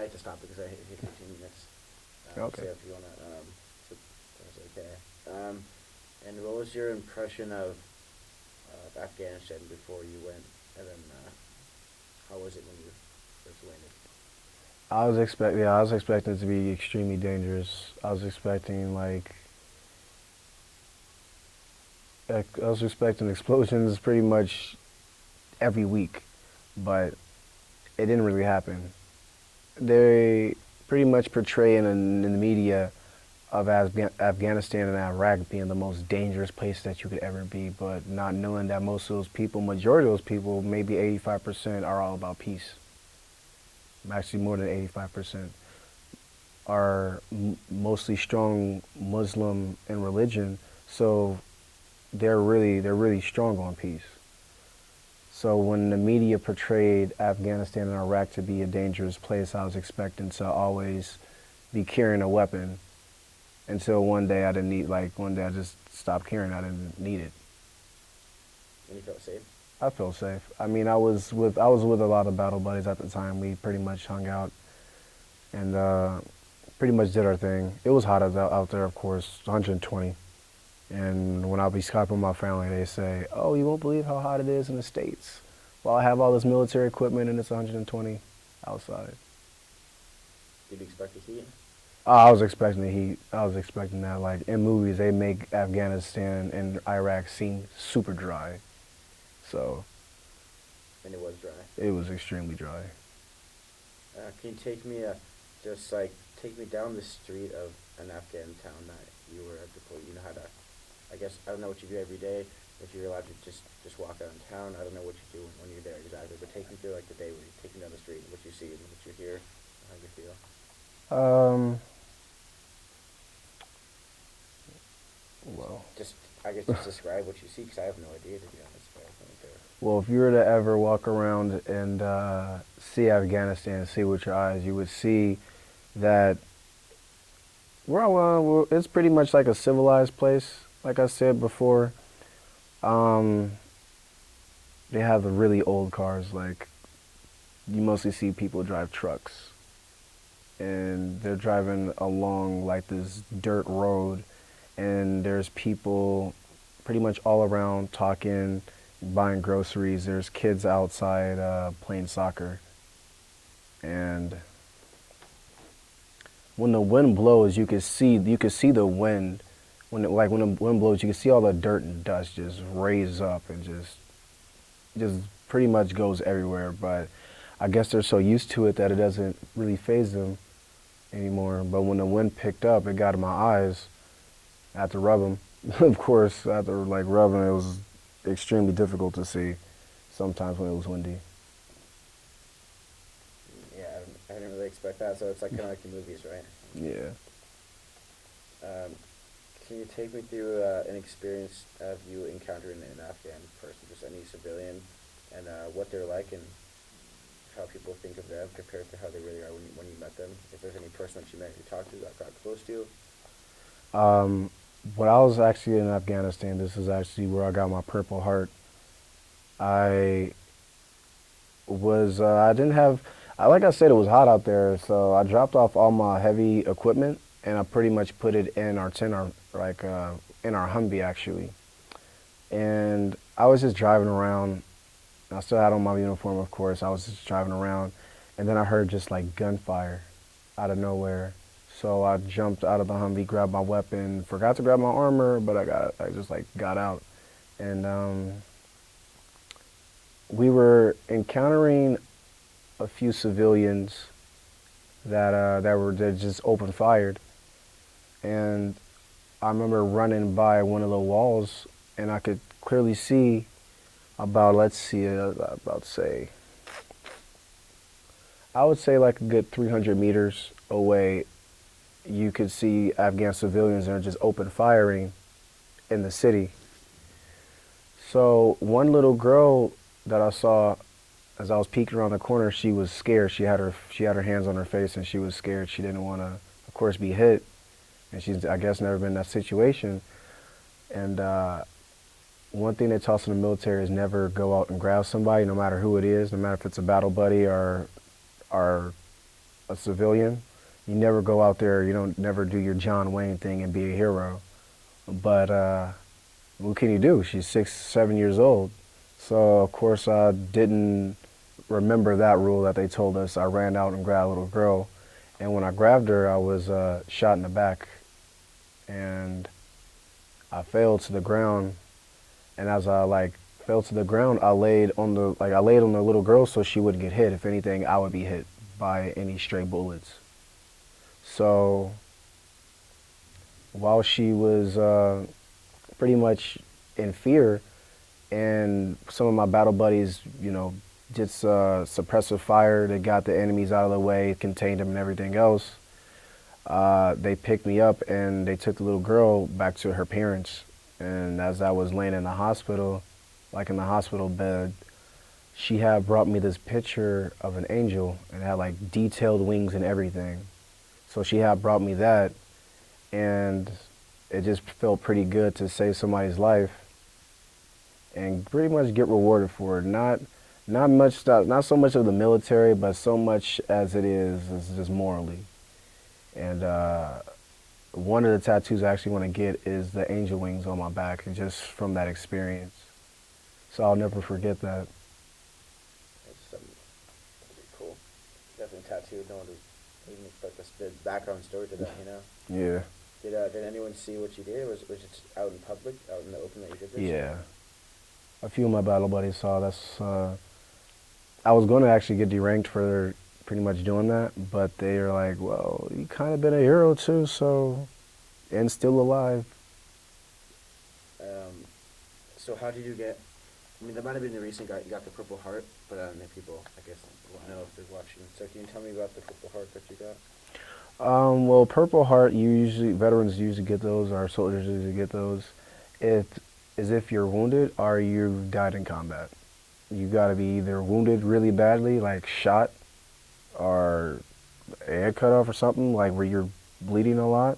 had to stop because I hit 15 minutes. Okay. So if you wanna, so that's okay. And what was your impression of Afghanistan before you went, and then how was it when you first landed? I was expecting it to be extremely dangerous. I was expecting I was expecting explosions pretty much every week, but it didn't really happen. They pretty much portray in the media of Afghanistan and Iraq being the most dangerous place that you could ever be, but not knowing that most of those people, majority of those people, maybe 85% are all about peace. Actually, more than 85% are mostly strong Muslim in religion, so they're really strong on peace. So when the media portrayed Afghanistan and Iraq to be a dangerous place, I was expecting to always be carrying a weapon until one day I didn't need, one day I just stopped carrying. I didn't need it. And you felt safe? I felt safe. I mean, I was with a lot of battle buddies at the time. We pretty much hung out and pretty much did our thing. It was hot out there, of course, 120. And when I'll be Skyping with my family, they say, "Oh, you won't believe how hot it is in the States." Well, I have all this military equipment and it's 120 outside. Did you expect to see it? I was expecting the heat. I was expecting that. Like in movies, they make Afghanistan and Iraq seem super dry. So And it was dry. it was extremely dry. Can you take me just like take me down the street of an Afghan town that you were at before? You know how to. I guess I don't know what you do every day. If you're allowed to just walk around town, I don't know what you do when you're there exactly. But take me through like the day where you take me down the street, what you see, and what you hear, how you feel. Um, well, Just I guess just describe what you see because I have no idea to be honest. But I think well, if you were to ever walk around and see Afghanistan, see with your eyes, you would see that it's pretty much like a civilized place. Like I said before, um, they have the really old cars. Like you mostly see people drive trucks, and they're driving along like this dirt road, and there's people pretty much all around talking, buying groceries. There's kids outside playing soccer, and when the wind blows, you can see the wind. When the wind blows, you can see all the dirt and dust just raise up and just pretty much goes everywhere. But I guess they're so used to it that it doesn't really phase them anymore. But when the wind picked up, it got in my eyes. I had to rub them. Of course, after like rubbing, it was extremely difficult to see sometimes when it was windy. yeah, I didn't really expect that. So it's like kind of like the movies, right? Yeah. Um, can you take me through an experience of you encountering an Afghan person, just any civilian, and what they're like and how people think of them compared to how they really are when you met them? If there's any person that you met, you talked to, that got close to. Um, when I was actually in Afghanistan, this is actually where I got my Purple Heart. I I didn't have, like I said, it was hot out there, so I dropped off all my heavy equipment and I pretty much put it in our tent, in our Humvee actually. And I was just driving around. I still had on my uniform, of course. I was just driving around, and then I heard just like gunfire out of nowhere. So I jumped out of the Humvee, grabbed my weapon, forgot to grab my armor, but I just like got out, and we were encountering a few civilians that just open fired, and I remember running by one of the walls, and I could clearly see about let's see about say I would say like a good 300 meters away. You could see Afghan civilians that are just open firing in the city. So one little girl that I saw as I was peeking around the corner, she was scared. She had her hands on her face and she was scared. She didn't want to, of course, be hit, and she's I guess never been in that situation. And one thing they taught us in the military is never go out and grab somebody, no matter who it is, no matter if it's a battle buddy or a civilian. You never go out there. You don't never do your John Wayne thing and be a hero. But what can you do? She's 6, 7 years old. So of course I didn't remember that rule that they told us. I ran out and grabbed a little girl, and when I grabbed her, I was shot in the back, and I fell to the ground. And as I fell to the ground, I laid on the little girl so she wouldn't get hit. If anything, I would be hit by any stray bullets. So while she was pretty much in fear, and some of my battle buddies, just suppressive fire, they got the enemies out of the way, contained them and everything else. They picked me up and they took the little girl back to her parents. And as I was laying in the hospital, in the hospital bed, she had brought me this picture of an angel, and it had detailed wings and everything. So she had brought me that, and it just felt pretty good to save somebody's life and pretty much get rewarded for it. Not so much of the military, but so much as it is just morally. And one of the tattoos I actually want to get is the angel wings on my back, and just from that experience. So I'll never forget that. It's pretty cool. Definitely tattooed. No one would even expect the background story to that, Yeah. Did anyone see what you did? Was it out in public, out in the open that you did this? Yeah. A few of my battle buddies saw. I was going to actually get deranked for pretty much doing that, but they are like, well, you kind of been a hero too, so, and still alive. So how did you get, that might have been the recent guy, you got the Purple Heart, but I don't know if people, I guess, won't know if they're watching. So can you tell me about the Purple Heart that you got? Well, Purple Heart, veterans usually get those, our soldiers usually get those. It is if you're wounded or you died in combat. You gotta be either wounded really badly, like shot, or a head cut off or something, where you're bleeding a lot,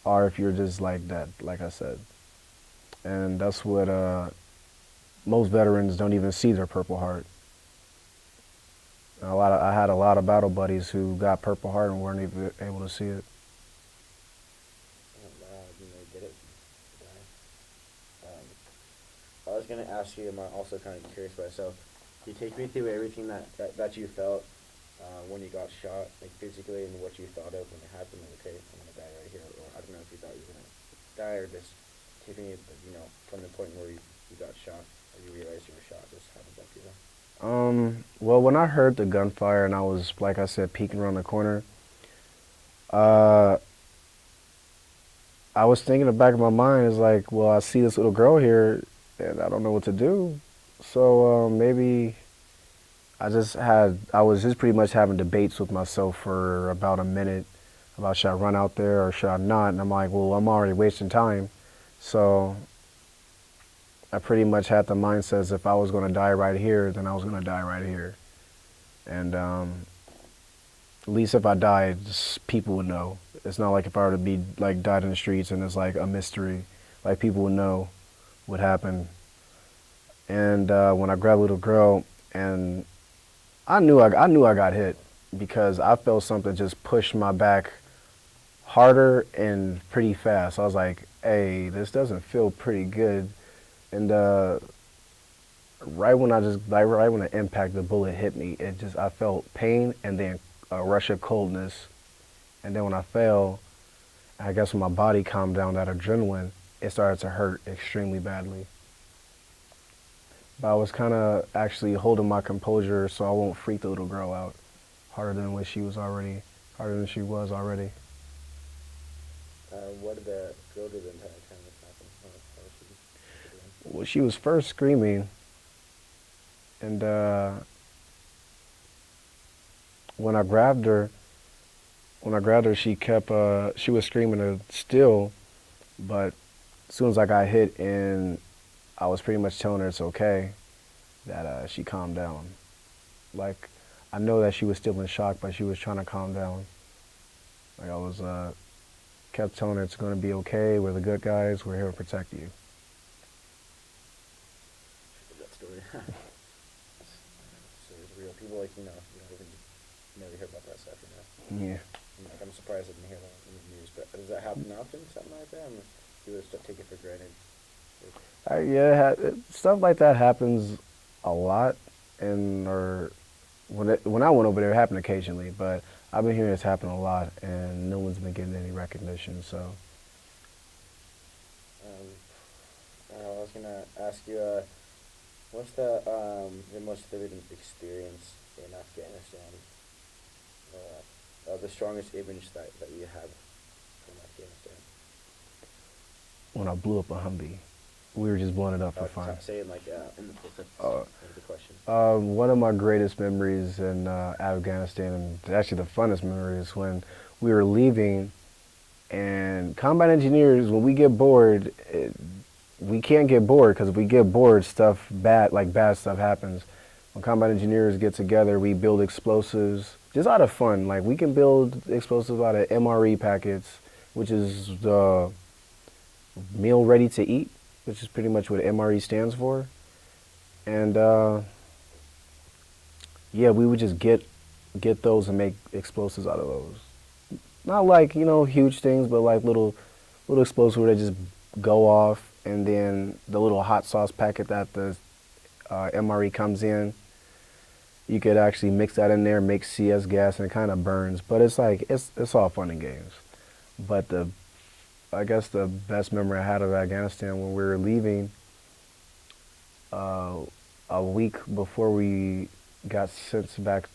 or if you're just dead, like I said. And that's what most veterans don't even see their Purple Heart. I had a lot of battle buddies who got Purple Heart and weren't even able to see it. Get it. I was gonna ask you, I'm also kind of curious myself. Can you take me through everything that you felt when you got shot, physically, and what you thought of when it happened? Okay, I'm gonna die right here, or I don't know if you thought you were gonna die, or just take me, from the point where you got shot, or you realized you were shot. Just how did that feel? Well, when I heard the gunfire and I was, like I said, peeking around the corner, I was thinking in the back of my mind is well, I see this little girl here and I don't know what to do. So maybe I was just pretty much having debates with myself for about a minute about should I run out there or should I not? And I'm like, well, I'm already wasting time. So I pretty much had the mindset as if I was going to die right here, then I was going to die right here. And at least if I died, people would know. It's not like if I were to be died in the streets and it's a mystery. People would know what happened. And when I grabbed a little girl, and I knew I got hit because I felt something just push my back harder and pretty fast. I was like, hey, this doesn't feel pretty good. And right when the impact, the bullet hit me, I felt pain and then a rush of coldness. And then when I fell, I guess when my body calmed down, that adrenaline, it started to hurt extremely badly. But I was kind of actually holding my composure so I won't freak the little girl out harder than she was already. What did the girl do the entire time this happened? How was she doing? Well, she was first screaming, and when I grabbed her, she was screaming still, but as soon as I got hit and I was pretty much telling her it's okay, that she calmed down. I know that she was still in shock, but she was trying to calm down. I was kept telling her it's going to be okay, we're the good guys, we're here to protect you. That story. So it's real. People even never hear about that stuff, you know. Yeah. Like, I'm surprised I didn't hear that in the news, but does that happen often, something like that? I mean, people just take it for granted. Yeah, stuff like that happens a lot, and or when I went over there, it happened occasionally, but I've been hearing it's happened a lot, and no one's been getting any recognition. So, I was gonna ask you, what's the most vivid experience in Afghanistan? The strongest image that you have from Afghanistan? when I blew up a Humvee, we were just blowing it up for fun. Saying like in the Uh, of the question. One of my greatest memories in Afghanistan, and actually the funnest memory, is when we were leaving. And combat engineers, when we get bored, we can't get bored, because if we get bored, bad stuff happens. When combat engineers get together, we build explosives just out of fun. Like, we can build explosives out of MRE packets, which is the meal ready to eat, which is pretty much what MRE stands for. And yeah, we would just get those and make explosives out of those. Not like, huge things, but like little explosives where they just go off, and then the little hot sauce packet that the MRE comes in, you could actually mix that in there, make CS gas, and it kind of burns. But it's like, it's all fun and games. But I guess the best memory I had of Afghanistan, when we were leaving, a week before we got sent back